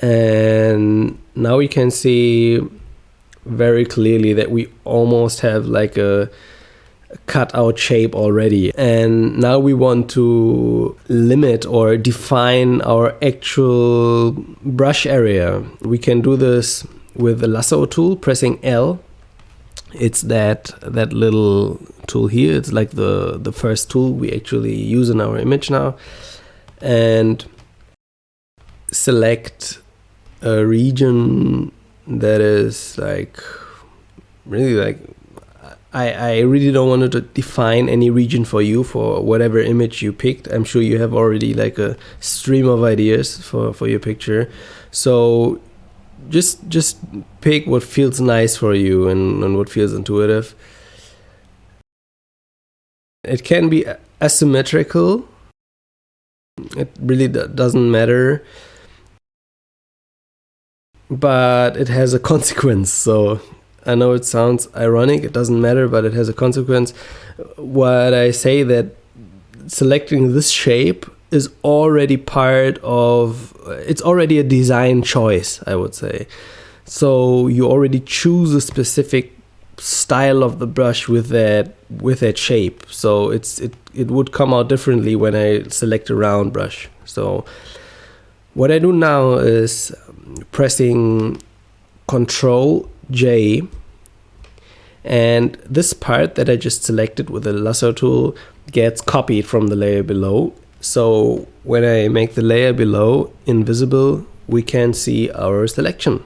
And now we can see very clearly that we almost have like a cut out shape already. And now we want to limit or define our actual brush area. We can do this with the lasso tool, pressing L. It's that little tool here. It's like the first tool we actually use in our image now. And select a region that is like really like, I really don't want to define any region for you for whatever image you picked. I'm sure you have already like a stream of ideas for your picture. So just pick what feels nice for you and what feels intuitive. It can be asymmetrical. It really doesn't matter. But it has a consequence. So I know it sounds ironic, it doesn't matter, but it has a consequence. What I say that selecting this shape is already it's already a design choice, I would say. So you already choose a specific style of the brush with that shape. So it would come out differently when I select a round brush. So what I do now is pressing Control J, and this part that I just selected with the lasso tool gets copied from the layer below. So when I make the layer below invisible, we can see our selection.